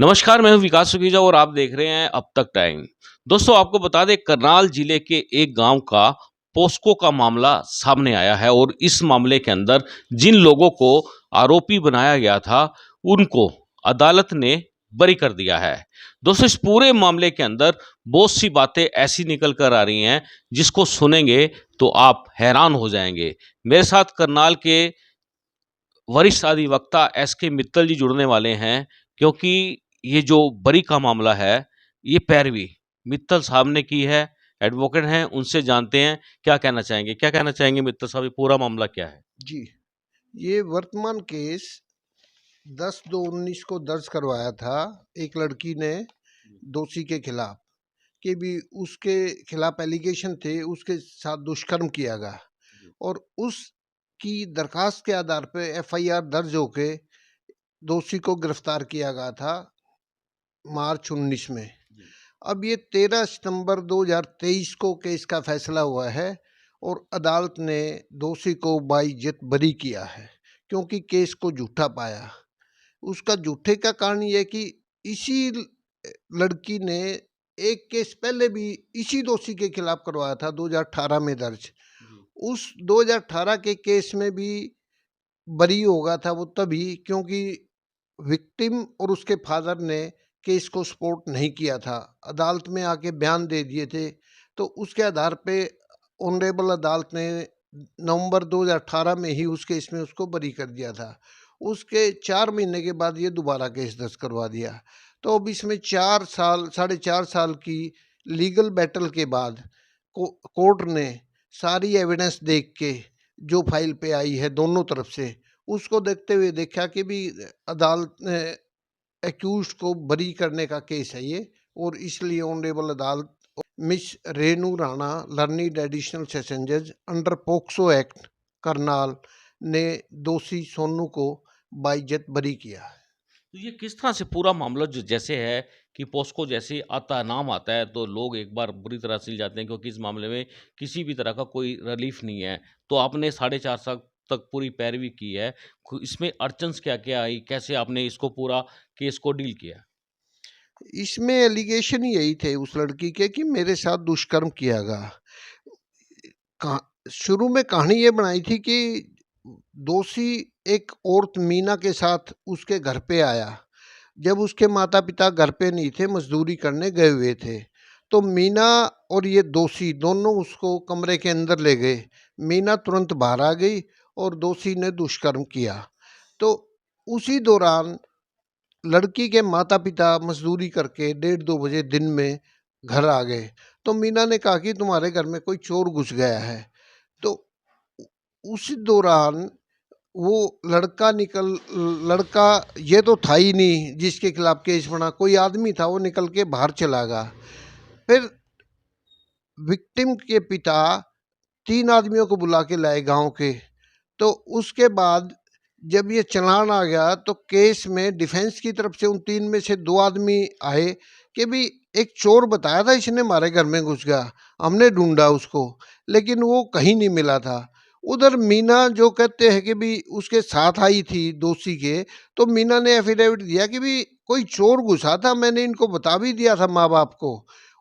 नमस्कार, मैं हूँ विकास सुखीजा और आप देख रहे हैं अब तक टाइम। दोस्तों आपको बता दें करनाल जिले के एक गांव का पोस्को का मामला सामने आया है और इस मामले के अंदर जिन लोगों को आरोपी बनाया गया था उनको अदालत ने बरी कर दिया है। दोस्तों इस पूरे मामले के अंदर बहुत सी बातें ऐसी निकल कर आ रही हैं जिसको सुनेंगे तो आप हैरान हो जाएंगे। मेरे साथ करनाल के वरिष्ठ अधिवक्ता एस के मित्तल जी जुड़ने वाले हैं क्योंकि ये जो बरी का मामला है ये पैरवी मित्तल साहब ने की है। एडवोकेट हैं, उनसे जानते हैं क्या कहना चाहेंगे मित्तल साहब, ये पूरा मामला क्या है? जी, ये वर्तमान केस 10/2/19 को दर्ज करवाया था एक लड़की ने दोषी के खिलाफ कि भी उसके खिलाफ एलिगेशन थे उसके साथ दुष्कर्म किया गया और उसकी दरखास्त के आधार पर एफआईआर दर्ज होके दोषी को गिरफ्तार किया गया था मार्च 19 में। अब ये 13 सितंबर 2023 को केस का फैसला हुआ है और अदालत ने दोषी को बाइज्जत बरी किया है क्योंकि केस को झूठा पाया। उसका झूठे का कारण ये कि इसी लड़की ने एक केस पहले भी इसी दोषी के खिलाफ करवाया था 2018 में दर्ज। उस 2018 के केस में भी बरी होगा था वो तभी क्योंकि विक्टिम और उसके फादर ने केस को सपोर्ट नहीं किया था, अदालत में आके बयान दे दिए थे। तो उसके आधार पे ऑनरेबल अदालत ने नवंबर 2018 में ही उस केस में उसको बरी कर दिया था। उसके 4 महीने के बाद ये दोबारा केस दर्ज करवा दिया। तो अब इसमें 4 साल 4.5 साल की लीगल बैटल के बाद कोर्ट ने सारी एविडेंस देख के जो फाइल पे आई है दोनों तरफ से, उसको देखते हुए देखा कि भी अदालत ने एक्यूज को बरी करने का केस है ये, और इसलिए ऑनरेबल अदालत miss Renu Rana learned additional session जज अंडर पोक्सो एक्ट करनाल ने दोषी सोनू को बाइज्जत बरी किया है। तो ये किस तरह से पूरा मामला जो जैसे है कि पोस्को जैसे आता नाम आता है तो लोग एक बार बुरी तरह सिल जाते हैं क्योंकि इस मामले में किसी भी तरह का कोई रिलीफ नहीं है। तो आपने 4.5 साल तक पूरी पैरवी की है, इसमें अड़चन्स क्या क्या आई, कैसे आपने इसको पूरा केस को डील किया? इसमें एलिगेशन ही यही थे उस लड़की के कि मेरे साथ दुष्कर्म किया गया। शुरू में कहानी ये बनाई थी कि दोषी एक औरत मीना के साथ उसके घर पे आया जब उसके माता पिता घर पे नहीं थे, मजदूरी करने गए हुए थे। तो मीना और ये दोषी दोनों उसको कमरे के अंदर ले गए। मीना तुरंत बाहर आ गई और दोषी ने दुष्कर्म किया। तो उसी दौरान लड़की के माता पिता मजदूरी करके 1:30-2 बजे दिन में घर आ गए। तो मीना ने कहा कि तुम्हारे घर में कोई चोर घुस गया है। तो उस दौरान वो लड़का ये तो था ही नहीं जिसके खिलाफ केस बना, कोई आदमी था वो निकल के बाहर चला गया। फिर विक्टिम के पिता 3 आदमियों को बुला के लाए गांव के। तो उसके बाद जब ये चालान आ गया तो केस में डिफेंस की तरफ से उन 3 में से 2 आदमी आए कि भी एक चोर बताया था इसने हमारे घर में घुस गया, हमने ढूंढा उसको लेकिन वो कहीं नहीं मिला था। उधर मीना जो कहते हैं कि भी उसके साथ आई थी दोषी के, तो मीना ने एफिडेविट दिया कि भी कोई चोर घुसा था, मैंने इनको बता भी दिया था माँ बाप को,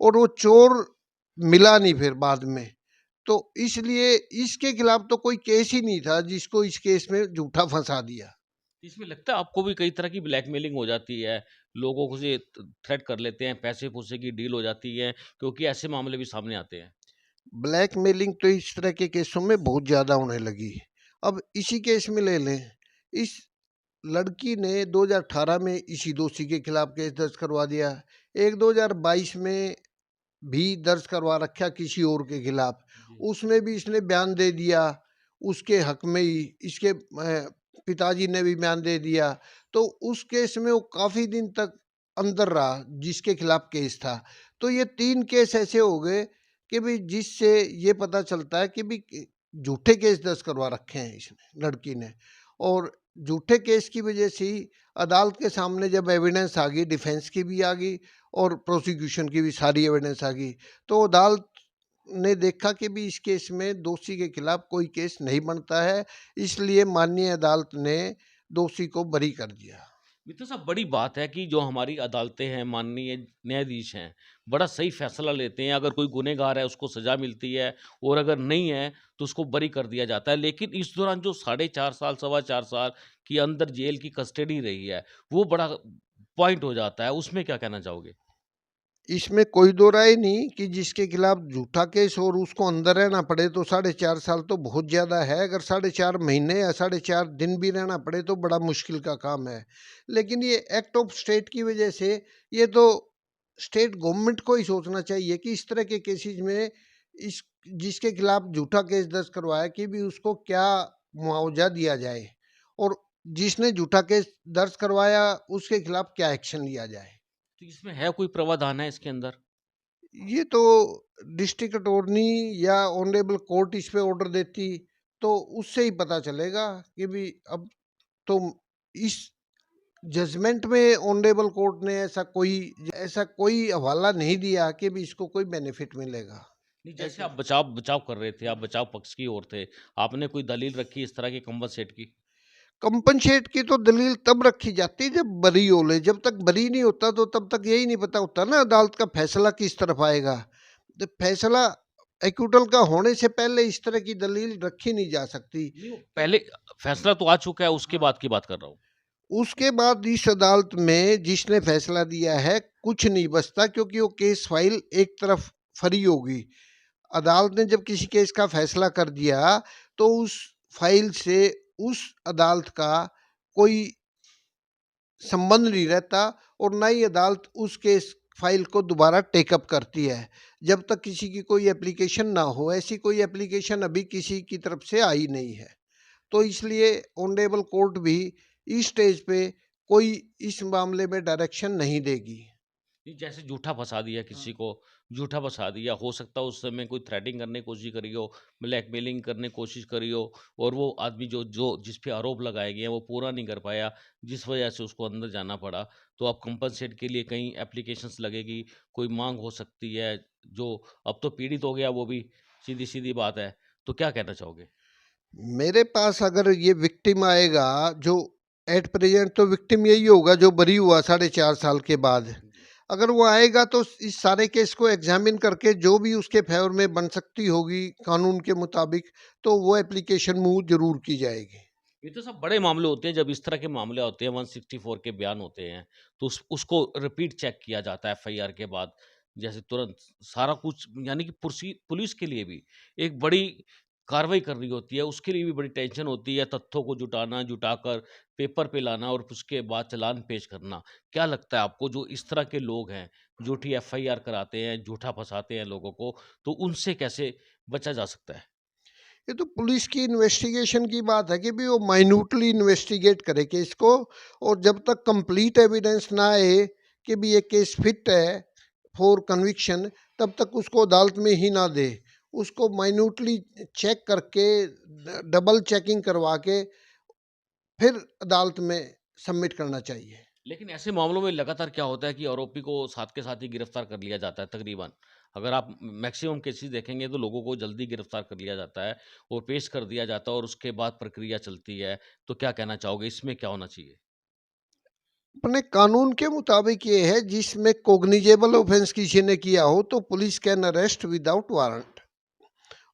और वो चोर मिला नहीं फिर बाद में। तो इसलिए इसके खिलाफ तो कोई केस ही नहीं था जिसको इस केस में झूठा फंसा दिया। इसमें लगता है आपको भी कई तरह की ब्लैकमेलिंग हो जाती है, लोगों को से थ्रेट कर लेते हैं, पैसे पूसे की डील हो जाती है, क्योंकि ऐसे मामले भी सामने आते हैं। ब्लैकमेलिंग तो इस तरह के केसों में बहुत ज़्यादा होने लगी। अब इसी केस में ले लें, इस लड़की ने 2018 में इसी दोषी के खिलाफ केस दर्ज करवा दिया। एक 2022 में भी दर्ज करवा रखा किसी और के खिलाफ, उसमें भी इसने बयान दे दिया उसके हक में ही, इसके पिताजी ने भी बयान दे दिया। तो उस केस में वो काफ़ी दिन तक अंदर रहा जिसके खिलाफ केस था। तो ये 3 केस ऐसे हो गए कि भी जिससे ये पता चलता है कि भी झूठे केस दर्ज करवा रखे हैं इसने लड़की ने, और झूठे केस की वजह से ही अदालत के सामने जब एविडेंस आ गई, डिफेंस की भी आ गई और प्रोसिक्यूशन की भी सारी एविडेंस आ गई, तो अदालत ने देखा कि भी इस केस में दोषी के खिलाफ कोई केस नहीं बनता है, इसलिए माननीय अदालत ने दोषी को बरी कर दिया। मित्र साहब, बड़ी बात है कि जो हमारी अदालतें हैं, माननीय न्यायाधीश हैं, बड़ा सही फैसला लेते हैं। अगर कोई गुनहगार है, उसको सज़ा मिलती है और अगर नहीं है, तो उसको बरी कर दिया जाता है। लेकिन इस दौरान जो साढ़े 4 साल, सवा 4 साल की अंदर जेल की कस्टडी रही है, वो बड़ा पॉइंट हो जाता है। उसमें क्या कहना चाहोगे? इसमें कोई दो राय नहीं कि जिसके खिलाफ झूठा केस और उसको अंदर रहना पड़े तो 4.5 साल तो बहुत ज़्यादा है। अगर 4.5 महीने या 4.5 दिन भी रहना पड़े तो बड़ा मुश्किल का काम है। लेकिन ये एक्ट ऑफ स्टेट की वजह से ये तो स्टेट गवर्नमेंट को ही सोचना चाहिए कि इस तरह के केसेस में इस जिसके खिलाफ झूठा केस दर्ज करवाया कि भी उसको क्या मुआवजा दिया जाए, और जिसने झूठा केस दर्ज करवाया उसके खिलाफ क्या एक्शन लिया जाए। तो इसमें है कोई प्रावधान है इसके अंदर? ये तो डिस्ट्रिक्ट अटॉर्नी या ऑनरेबल कोर्ट इस पे ऑर्डर देती तो उससे ही पता चलेगा कि भी अब तो इस जजमेंट में ऑनरेबल कोर्ट ने ऐसा कोई हवाला नहीं दिया कि भी इसको कोई बेनिफिट मिलेगा। नहीं, जैसे ऐसे आप बचाव बचाव कर रहे थे, आप बचाव पक्ष की ओर थे, आपने कोई दलील रखी इस तरह की कंपनसेट की? कंपनसेट की तो दलील तब रखी जाती है जब बरी हो ले। जब तक बरी नहीं होता तो तब तक यही नहीं पता होता ना अदालत का फैसला किस तरफ आएगा। तो फैसला एक्यूटल का होने से पहले इस तरह की दलील रखी नहीं जा सकती। नहीं, वो पहले फैसला तो आ चुका है, उसके बाद की बात कर रहा हूँ। उसके बाद इस अदालत में जिसने फैसला दिया है कुछ नहीं बचता, क्योंकि वो केस फाइल एक तरफ फरी होगी। अदालत ने जब किसी केस का फैसला कर दिया तो उस फाइल से उस अदालत का कोई संबंध नहीं रहता, और ना ही अदालत उस केस फाइल को दोबारा टेकअप करती है जब तक किसी की कोई एप्लीकेशन ना हो। ऐसी कोई एप्लीकेशन अभी किसी की तरफ से आई नहीं है। तो इसलिए ऑनरेबल कोर्ट भी इस स्टेज पे कोई इस मामले में डायरेक्शन नहीं देगी। नहीं, जैसे झूठा फंसा दिया किसी को, झूठा फंसा दिया, हो सकता है उस समय कोई थ्रेटिंग करने की कोशिश करी हो, ब्लैकमेलिंग करने की कोशिश करी हो और वो आदमी जो जो जिस पे आरोप लगाए गए हैं वो पूरा नहीं कर पाया, जिस वजह से उसको अंदर जाना पड़ा। तो अब कंपनसेट के लिए कहीं एप्लीकेशंस लगेगी, कोई मांग हो सकती है, जो अब तो पीड़ित हो गया वो भी, सीधी-सीधी बात है। तो क्या कहना चाहोगे? मेरे पास अगर ये विक्टिम आएगा, जो एट प्रेजेंट तो विक्टिम यही होगा जो बरी हुआ 4.5 साल के बाद। जी। अगर वो आएगा तो इस सारे केस को एग्जामिन करके जो भी उसके फेवर में बन सकती होगी कानून के मुताबिक, तो वो एप्लीकेशन मूव जरूर की जाएगी। ये तो सब बड़े मामले होते हैं, जब इस तरह के मामले होते हैं, 164 के बयान होते हैं, तो उसको रिपीट चेक किया जाता है एफआईआर के बाद। जैसे तुरंत सारा कुछ, यानी कि पुलिस के लिए भी एक बड़ी कार्रवाई करनी होती है, उसके लिए भी बड़ी टेंशन होती है, तथ्यों को जुटाकर पेपर पे लाना और उसके बाद चालान पेश करना। क्या लगता है आपको, जो इस तरह के लोग हैं, झूठी एफआईआर कराते हैं, झूठा फँसाते हैं लोगों को, तो उनसे कैसे बचा जा सकता है? ये तो पुलिस की इन्वेस्टिगेशन की बात है कि भी वो माइन्यूटली इन्वेस्टिगेट करे केस को, और जब तक कंप्लीट एविडेंस ना आए कि भी ये केस फिट है फॉर कन्विक्शन, तब तक उसको अदालत में ही ना दे। उसको माइन्यूटली चेक करके डबल चेकिंग करवा के फिर अदालत में सबमिट करना चाहिए। लेकिन ऐसे मामलों में लगातार क्या होता है कि आरोपी को साथ के साथ ही गिरफ्तार कर लिया जाता है तकरीबन। अगर आप मैक्सिमम केसेस देखेंगे तो लोगों को जल्दी गिरफ्तार कर लिया जाता है और पेश कर दिया जाता है और उसके बाद प्रक्रिया चलती है। तो क्या कहना चाहोगे, इसमें क्या होना चाहिए? अपने कानून के मुताबिक ये है, जिसमें कोग्निजेबल ऑफेंस किसी ने किया हो तो police can arrest without warrant,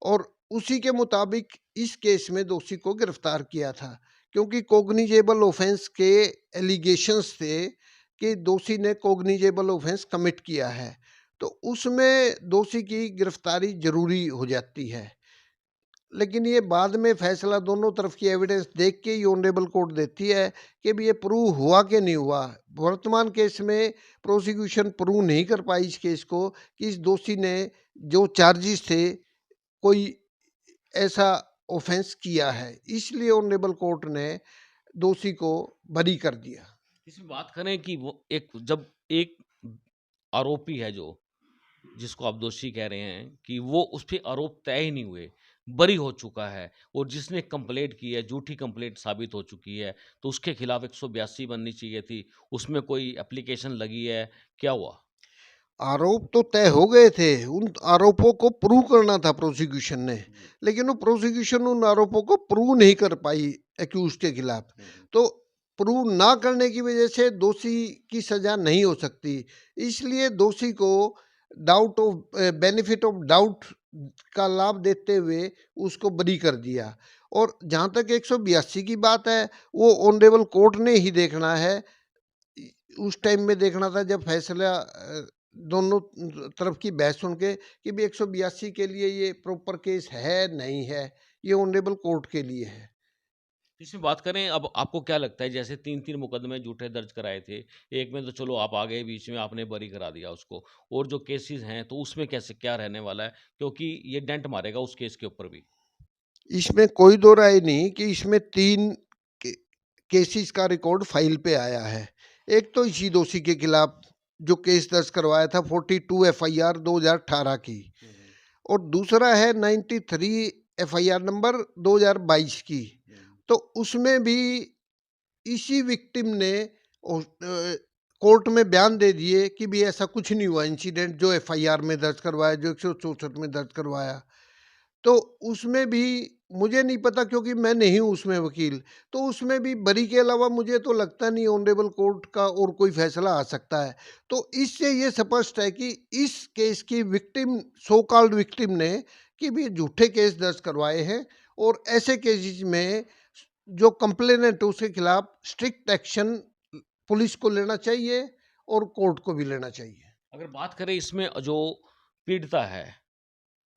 और उसी के मुताबिक इस केस में दोषी को गिरफ्तार किया था, क्योंकि कोग्निजेबल ऑफेंस के एलिगेशंस थे कि दोषी ने कोग्निजेबल ऑफेंस कमिट किया है, तो उसमें दोषी की गिरफ्तारी जरूरी हो जाती है। लेकिन ये बाद में फैसला दोनों तरफ की एविडेंस देख के ही ऑनरेबल कोर्ट देती है कि भी ये प्रूव हुआ कि नहीं हुआ। वर्तमान केस में प्रोसिक्यूशन प्रूव नहीं कर पाई इस केस को कि इस दोषी ने जो चार्जेस थे कोई ऐसा ऑफेंस किया है, इसलिए ऑनरेबल कोर्ट ने दोषी को बरी कर दिया। इसमें बात करें कि वो एक जब एक आरोपी है, जो जिसको आप दोषी कह रहे हैं, कि वो उस पे आरोप तय ही नहीं हुए, बरी हो चुका है और जिसने कंप्लेंट की है, झूठी कंप्लेंट साबित हो चुकी है, तो उसके खिलाफ 182 बननी चाहिए थी, उसमें कोई एप्लीकेशन लगी है, क्या हुआ? आरोप तो तय हो गए थे, उन आरोपों को प्रूव करना था प्रोसिक्यूशन ने, जी। लेकिन वो प्रोसिक्यूशन उन आरोपों को प्रूव नहीं कर पाई एक्यूज के खिलाफ। हुँ, हुँ। तो प्रूव ना करने की वजह से दोषी की सजा नहीं हो सकती। इसलिए दोषी को बेनिफिट ऑफ डाउट का लाभ देते हुए उसको बरी कर दिया। और जहाँ तक 182 की बात है, वो ऑनरेबल कोर्ट ने ही देखना है। उस टाइम में देखना था जब फैसला दोनों तरफ की बहस सुन के कि भी 182 के लिए ये प्रॉपर केस है नहीं है, ये ऑनरेबल कोर्ट के लिए है। इसमें बात करें, अब आपको क्या लगता है, जैसे 3-3 मुकदमे झूठे दर्ज कराए थे, एक में तो चलो आप आ गए, बीच में आपने बरी करा दिया उसको, और जो केसेस हैं तो उसमें कैसे क्या रहने वाला है? क्योंकि ये डेंट मारेगा उस केस के ऊपर भी। इसमें कोई दो राय नहीं कि इसमें 3 के केसेस का रिकॉर्ड फाइल पे आया है। एक तो इसी दोषी के खिलाफ जो केस दर्ज करवाया था 42 एफआईआर 2018 की, और दूसरा है 93 एफआईआर नंबर 2022 की। तो उसमें भी इसी विक्टिम ने कोर्ट में बयान दे दिए कि भी ऐसा कुछ नहीं हुआ इंसिडेंट जो एफआईआर में दर्ज करवाया, जो 164 में दर्ज करवाया। तो उसमें भी मुझे नहीं पता क्योंकि मैं नहीं हूँ उसमें वकील, तो उसमें भी बरी के अलावा मुझे तो लगता नहीं ऑनरेबल कोर्ट का और कोई फैसला आ सकता है। तो इससे ये स्पष्ट है कि इस केस की विक्टिम, सो कॉल्ड विक्टिम ने कि भी झूठे केस दर्ज करवाए हैं, और ऐसे केसेस में जो कंप्लेनेंट उसके खिलाफ स्ट्रिक्ट एक्शन पुलिस को लेना चाहिए और कोर्ट को भी लेना चाहिए। अगर बात करें इसमें जो पीड़िता है,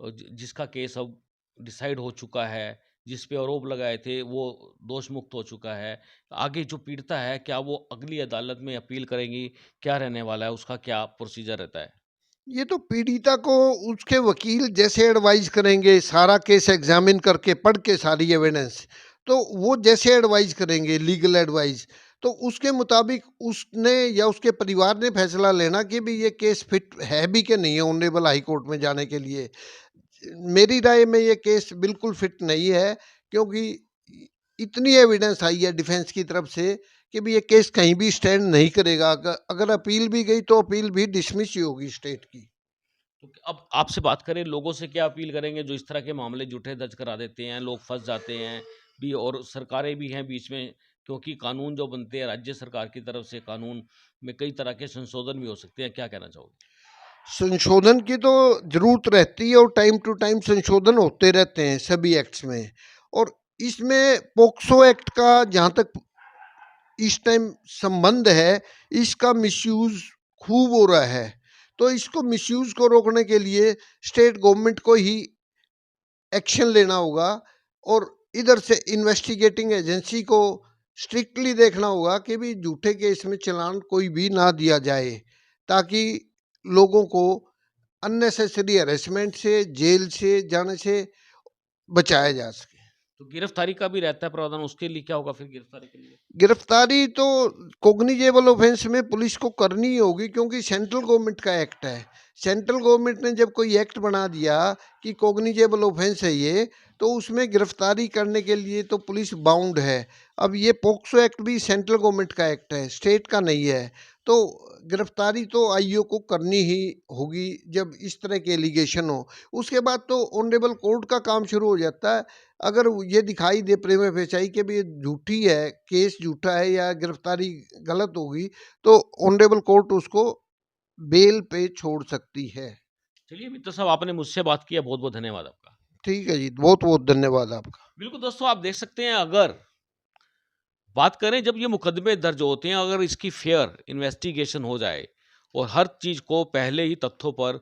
जिसका केस अब डिसाइड हो चुका है, जिस पे आरोप लगाए थे वो दोष मुक्त हो चुका है, आगे जो पीड़िता है क्या वो अगली अदालत में अपील करेंगी? क्या रहने वाला है, उसका क्या प्रोसीजर रहता है? ये तो पीड़िता को उसके वकील जैसे एडवाइस करेंगे, सारा केस एग्जामिन करके पढ़ के सारी एविडेंस, तो वो जैसे एडवाइस करेंगे लीगल एडवाइस, तो उसके मुताबिक उसने या उसके परिवार ने फैसला लेना कि भी ये केस फिट है भी कि नहीं है ऑनरेबल हाई कोर्ट में जाने के लिए। मेरी राय में ये केस बिल्कुल फिट नहीं है, क्योंकि इतनी एविडेंस आई है डिफेंस की तरफ से कि भी ये केस कहीं भी स्टैंड नहीं करेगा। अगर अपील भी गई तो अपील भी डिसमिस ही होगी स्टेट की। तो अब आपसे बात करें, लोगों से क्या अपील करेंगे जो इस तरह के मामले झूठे दर्ज करा देते हैं, लोग फँस जाते हैं भी और सरकारें भी हैं बीच में, क्योंकि कानून जो बनते हैं राज्य सरकार की तरफ से, कानून में कई तरह के संशोधन भी हो सकते हैं, क्या कहना चाहोगे? संशोधन की तो जरूरत रहती है और टाइम टू टाइम संशोधन होते रहते हैं सभी एक्ट्स में। और इसमें पोक्सो एक्ट का जहाँ तक इस टाइम संबंध है, इसका मिसयूज खूब हो रहा है। तो इसको मिसयूज को रोकने के लिए स्टेट गवर्नमेंट को ही एक्शन लेना होगा, और इधर से इन्वेस्टिगेटिंग एजेंसी को स्ट्रिक्टली देखना होगा कि भी झूठे केस में चालान कोई भी ना दिया जाए, ताकि लोगों को अननेसेसरी हरेसमेंट से, जेल से जाने से बचाया जा सके। तो गिरफ्तारी का भी रहता है प्रावधान, उसके लिए क्या होगा फिर गिरफ्तारी के लिए? गिरफ्तारी तो कोग्निजेबल ऑफेंस में पुलिस को करनी ही होगी, क्योंकि सेंट्रल गवर्नमेंट का एक्ट है। सेंट्रल गवर्नमेंट ने जब कोई एक्ट बना दिया कि कोग्निजेबल ऑफेंस है ये, तो उसमें गिरफ्तारी करने के लिए तो पुलिस बाउंड है। अब ये पोक्सो एक्ट भी सेंट्रल गवर्नमेंट का एक्ट है, स्टेट का नहीं है। तो गिरफ्तारी तो आईओ को करनी ही होगी जब इस तरह के एलिगेशन हो। उसके बाद तो ऑनरेबल कोर्ट का काम शुरू हो जाता है। अगर ये दिखाई दे प्रेमा फेसाई कि भी ये झूठी है, केस झूठा है या गिरफ्तारी गलत होगी, तो ऑनरेबल कोर्ट उसको बेल पे छोड़ सकती है। चलिए मित्र साहब, आपने मुझसे बात किया, बहुत बहुत धन्यवाद आपका। ठीक है जी, बहुत बहुत धन्यवाद आपका। बिल्कुल दोस्तों, आप देख सकते हैं, अगर बात करें जब ये मुकदमे दर्ज होते हैं, अगर इसकी फेयर इन्वेस्टिगेशन हो जाए और हर चीज़ को पहले ही तथ्यों पर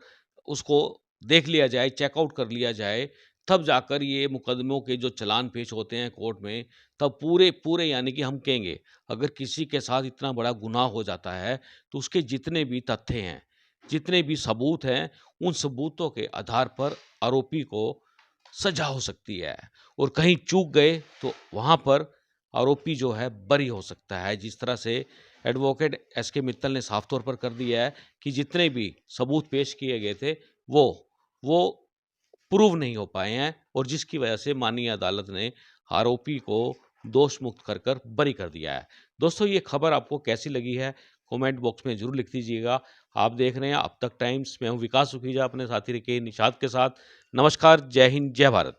उसको देख लिया जाए, चेकआउट कर लिया जाए, तब जाकर ये मुकदमों के जो चालान पेश होते हैं कोर्ट में, तब पूरे पूरे यानी कि हम कहेंगे, अगर किसी के साथ इतना बड़ा गुनाह हो जाता है, तो उसके जितने भी तथ्य हैं, जितने भी सबूत हैं, उन सबूतों के आधार पर आरोपी को सजा हो सकती है, और कहीं चूक गए तो वहाँ पर आरोपी जो है बरी हो सकता है। जिस तरह से एडवोकेट एसके मित्तल ने साफ तौर पर कर दिया है कि जितने भी सबूत पेश किए गए थे वो प्रूव नहीं हो पाए हैं, और जिसकी वजह से माननीय अदालत ने आरोपी को दोष मुक्त कर कर बरी कर दिया है। दोस्तों, ये खबर आपको कैसी लगी है कमेंट बॉक्स में जरूर लिख दीजिएगा। आप देख रहे हैं अब तक टाइम्स, मैं हूँ विकास सुखीजा अपने साथी रखे निषाद के साथ। नमस्कार, जय हिंद, जय भारत।